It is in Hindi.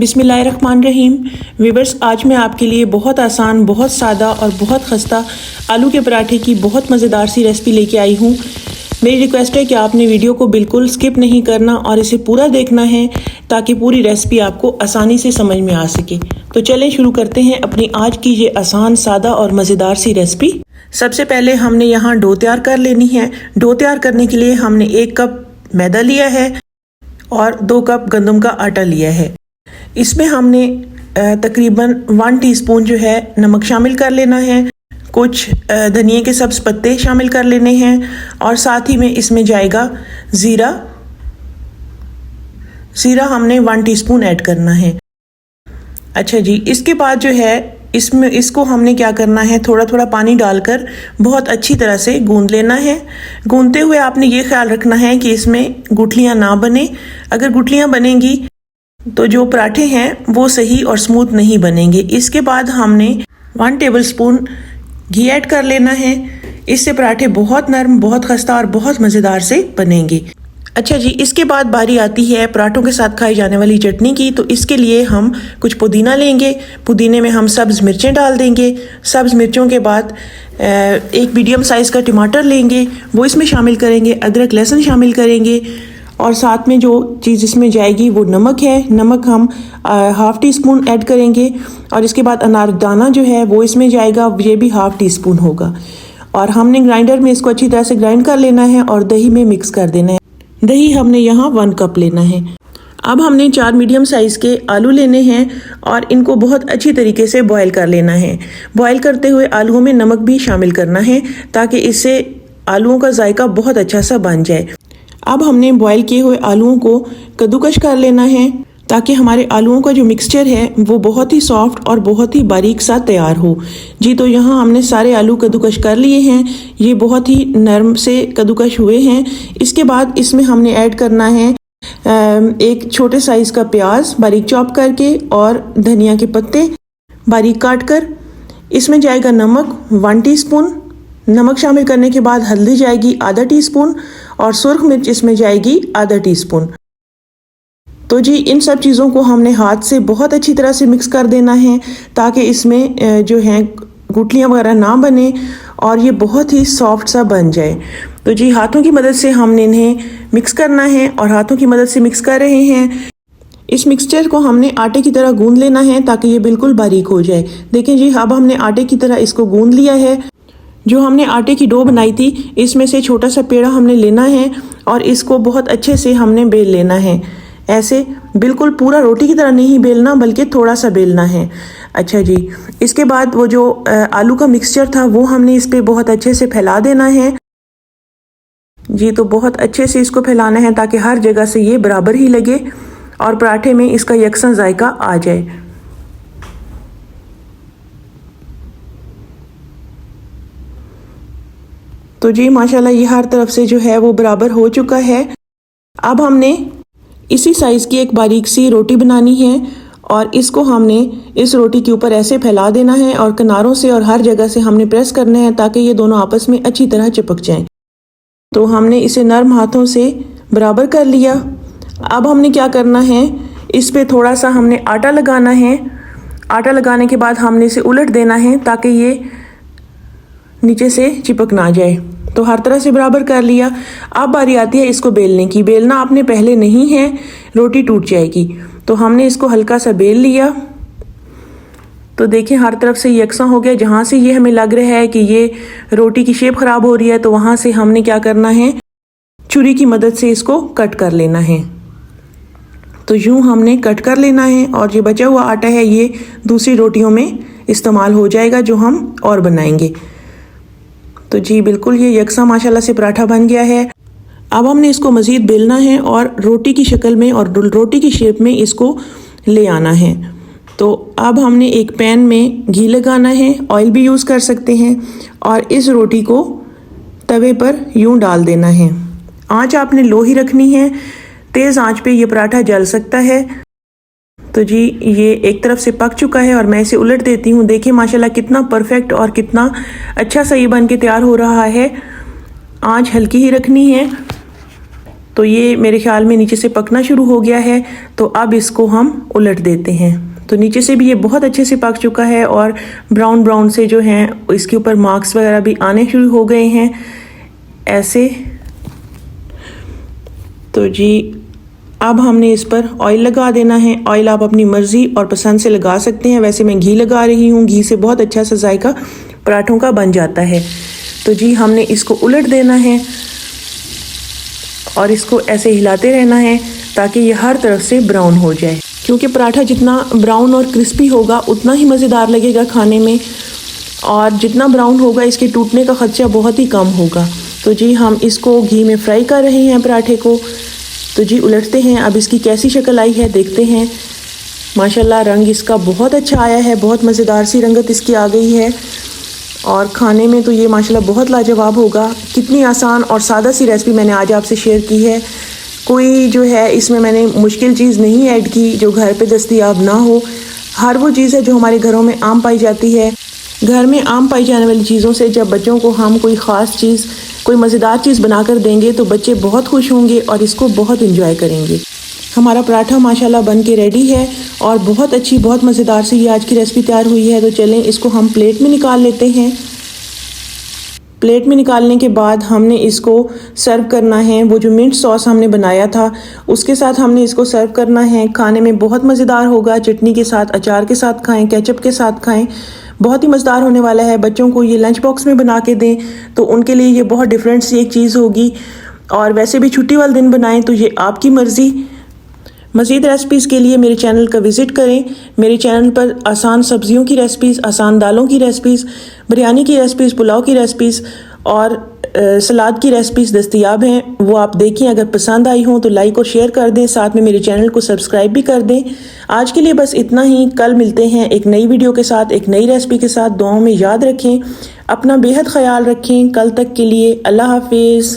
बिस्मिल्लाहिर्रहमानिर्रहीम। वीवर्स, आज मैं आपके लिए बहुत आसान, बहुत सादा और बहुत खस्ता आलू के पराठे की बहुत मज़ेदार सी रेसिपी लेके आई हूँ। मेरी रिक्वेस्ट है कि आपने वीडियो को बिल्कुल स्किप नहीं करना और इसे पूरा देखना है ताकि पूरी रेसिपी आपको आसानी से समझ में आ सके। तो चलें शुरू करते हैं अपनी आज की ये आसान, सादा और मज़ेदार सी रेसिपी। सबसे पहले हमने यहाँ डो तैयार कर लेनी है। डो तैयार करने के लिए हमने 1 कप मैदा लिया है और 2 कप गंदम का आटा लिया है। इसमें हमने तकरीबन 1 टीस्पून जो है नमक शामिल कर लेना है, कुछ धनिए के सब्ज पत्ते शामिल कर लेने हैं और साथ ही में इसमें जाएगा ज़ीरा हमने 1 टीस्पून ऐड करना है। अच्छा जी, इसके बाद जो है इसको हमने क्या करना है, थोड़ा थोड़ा पानी डालकर बहुत अच्छी तरह से गूंद लेना है। गूंदते हुए आपने ये ख्याल रखना है कि इसमें गुठलियाँ ना बने। अगर गुठलियाँ बनेंगी तो जो पराठे हैं वो सही और स्मूथ नहीं बनेंगे। इसके बाद हमने 1 टेबलस्पून घी ऐड कर लेना है। इससे पराठे बहुत नरम, बहुत खस्ता और बहुत मज़ेदार से बनेंगे। अच्छा जी, इसके बाद बारी आती है पराठों के साथ खाई जाने वाली चटनी की। तो इसके लिए हम कुछ पुदीना लेंगे। पुदीने में हम सब्ज़ मिर्चें डाल देंगे। सब्ज़ मिर्चों के बाद एक मीडियम साइज़ का टमाटर लेंगे, वो इसमें शामिल करेंगे। अदरक लहसुन शामिल करेंगे और साथ में जो चीज़ इसमें जाएगी वो नमक है। नमक हम 1/2 टीस्पून ऐड करेंगे और इसके बाद अनारदाना जो है वो इसमें जाएगा, ये भी 1/2 टीस्पून होगा। और हमने ग्राइंडर में इसको अच्छी तरह से ग्राइंड कर लेना है और दही में मिक्स कर देना है। दही हमने यहाँ 1 कप लेना है। अब हमने 4 मीडियम साइज़ के आलू लेने हैं और इनको बहुत अच्छी तरीके से बॉयल कर लेना है। बॉयल करते हुए आलूओं में नमक भी शामिल करना है ताकि इससे आलूओं का जायका बहुत अच्छा सा बन जाए। अब हमने बॉयल किए हुए आलूओं को कद्दूकश कर लेना है ताकि हमारे आलूओं का जो मिक्सचर है वो बहुत ही सॉफ्ट और बहुत ही बारीक सा तैयार हो। जी, तो यहाँ हमने सारे आलू कद्दूकश कर लिए हैं। ये बहुत ही नरम से कद्दूकश हुए हैं। इसके बाद इसमें हमने ऐड करना है 1 छोटे साइज़ का प्याज बारीक चॉप करके और धनिया के पत्ते बारीक काट कर। इसमें जाएगा नमक 1 टीस्पून। नमक शामिल करने के बाद हल्दी जाएगी ½ टीस्पून और सुर्ख मिर्च इसमें जाएगी ½ टीस्पून। तो जी, इन सब चीज़ों को हमने हाथ से बहुत अच्छी तरह से मिक्स कर देना है ताकि इसमें जो है गुठलियाँ वगैरह ना बने और ये बहुत ही सॉफ्ट सा बन जाए। तो जी, हाथों की मदद से हमने इन्हें मिक्स करना है और हाथों की मदद से मिक्स कर रहे हैं। इस मिक्सचर को हमने आटे की तरह गूंद लेना है ताकि ये बिल्कुल बारीक हो जाए। देखें जी, अब हमने आटे की तरह इसको गूंद लिया है। जो हमने आटे की डो बनाई थी इसमें से छोटा सा पेड़ा हमने लेना है और इसको बहुत अच्छे से हमने बेल लेना है। ऐसे बिल्कुल पूरा रोटी की तरह नहीं बेलना बल्कि थोड़ा सा बेलना है। अच्छा जी, इसके बाद वो जो आलू का मिक्सचर था वो हमने इस पे बहुत अच्छे से फैला देना है। जी, तो बहुत अच्छे से इसको फैलाना है ताकि हर जगह से ये बराबर ही लगे और पराठे में इसका यकसा जायका आ जाए। तो जी, माशाल्लाह ये हर तरफ से जो है वो बराबर हो चुका है। अब हमने इसी साइज़ की एक बारीक सी रोटी बनानी है और इसको हमने इस रोटी के ऊपर ऐसे फैला देना है और किनारों से और हर जगह से हमने प्रेस करना है ताकि ये दोनों आपस में अच्छी तरह चिपक जाएं। तो हमने इसे नरम हाथों से बराबर कर लिया। अब हमने क्या करना है, इस पे थोड़ा सा हमने आटा लगाना है। आटा लगाने के बाद हमने इसे उलट देना है ताकि ये नीचे से चिपक ना जाए। तो हर तरह से बराबर कर लिया। अब बारी आती है इसको बेलने की। बेलना आपने पहले नहीं है, रोटी टूट जाएगी। तो हमने इसको हल्का सा बेल लिया। तो देखिए हर तरफ से यकसा हो गया। जहाँ से ये हमें लग रहा है कि ये रोटी की शेप ख़राब हो रही है तो वहाँ से हमने क्या करना है, छुरी की मदद से इसको कट कर लेना है। तो यूँ हमने कट कर लेना है और ये बचा हुआ आटा है ये दूसरी रोटियों में इस्तेमाल हो जाएगा जो हम और बनाएंगे। तो जी, बिल्कुल ये यकसा माशाल्लाह से पराठा बन गया है। अब हमने इसको मज़ीद बेलना है और रोटी की शक्ल में और रोटी की शेप में इसको ले आना है। तो अब हमने एक पैन में घी लगाना है, ऑयल भी यूज़ कर सकते हैं, और इस रोटी को तवे पर यूं डाल देना है। आंच आपने लो ही रखनी है, तेज़ आंच पे ये पराठा जल सकता है। तो जी, ये एक तरफ से पक चुका है और मैं इसे उलट देती हूँ। देखिए माशाल्लाह कितना परफेक्ट और कितना अच्छा सा ये बन के तैयार हो रहा है। आंच हल्की ही रखनी है। तो ये मेरे ख्याल में नीचे से पकना शुरू हो गया है, तो अब इसको हम उलट देते हैं। तो नीचे से भी ये बहुत अच्छे से पक चुका है और ब्राउन ब्राउन से जो हैं इसके ऊपर मार्क्स वगैरह भी आने शुरू हो गए हैं ऐसे। तो जी अब हमने इस पर ऑयल लगा देना है। ऑयल आप अपनी मर्ज़ी और पसंद से लगा सकते हैं, वैसे मैं घी लगा रही हूँ। घी से बहुत अच्छा सा जायका पराठों का बन जाता है। तो जी हमने इसको उलट देना है और इसको ऐसे हिलाते रहना है ताकि ये हर तरफ से ब्राउन हो जाए, क्योंकि पराठा जितना ब्राउन और क्रिस्पी होगा उतना ही मज़ेदार लगेगा खाने में, और जितना ब्राउन होगा इसके टूटने का खदशा बहुत ही कम होगा। तो जी हम इसको घी में फ्राई कर रहे हैं पराठे को। तो जी उलटते हैं, अब इसकी कैसी शक्ल आई है देखते हैं। माशाल्लाह रंग इसका बहुत अच्छा आया है, बहुत मज़ेदार सी रंगत इसकी आ गई है और खाने में तो ये माशाल्लाह बहुत लाजवाब होगा। कितनी आसान और सादा सी रेसिपी मैंने आज आपसे शेयर की है। कोई जो है इसमें मैंने मुश्किल चीज़ नहीं ऐड की जो घर पे दस्तयाब ना हो। हर वो चीज़ है जो हमारे घरों में आम पाई जाती है। घर में आम पाई जाने वाली चीज़ों से जब बच्चों को हम कोई ख़ास चीज़, कोई मज़ेदार चीज़ बना कर देंगे तो बच्चे बहुत खुश होंगे और इसको बहुत इंजॉय करेंगे। हमारा पराठा माशाल्लाह बन के रेडी है और बहुत अच्छी, बहुत मज़ेदार सी ये आज की रेसिपी तैयार हुई है। तो चलें इसको हम प्लेट में निकाल लेते हैं। प्लेट में निकालने के बाद हमने इसको सर्व करना है। वो जो मिंट सॉस हमने बनाया था उसके साथ हमने इसको सर्व करना है। खाने में बहुत मज़ेदार होगा, चटनी के साथ, अचार के साथ खाएं, केचप के साथ खाएं, बहुत ही मज़ेदार होने वाला है। बच्चों को ये लंच बॉक्स में बना के दें तो उनके लिए ये बहुत डिफरेंट सी एक चीज़ होगी, और वैसे भी छुट्टी वाले दिन बनाएं तो ये आपकी मर्ज़ी। मज़ीद रेसिपीज़ के लिए मेरे चैनल का विज़िट करें। मेरे चैनल पर आसान सब्जियों की रेसिपीज़, आसान दालों की रेसिपीज़, बिरयानी की रेसिपीज़, पुलाव की रेसिपीज़ और सलाद की रेसिपीज़ दस्तयाब हैं। वो आप देखें, अगर पसंद आई हों तो लाइक और शेयर कर दें, साथ में मेरे चैनल को सब्सक्राइब भी कर दें। आज के लिए बस इतना ही। कल मिलते हैं एक नई वीडियो के साथ, एक नई रेसिपी के साथ। दुआओं में याद रखें, अपना बेहद ख्याल रखें। कल तक के लिए अल्लाह हाफिज़।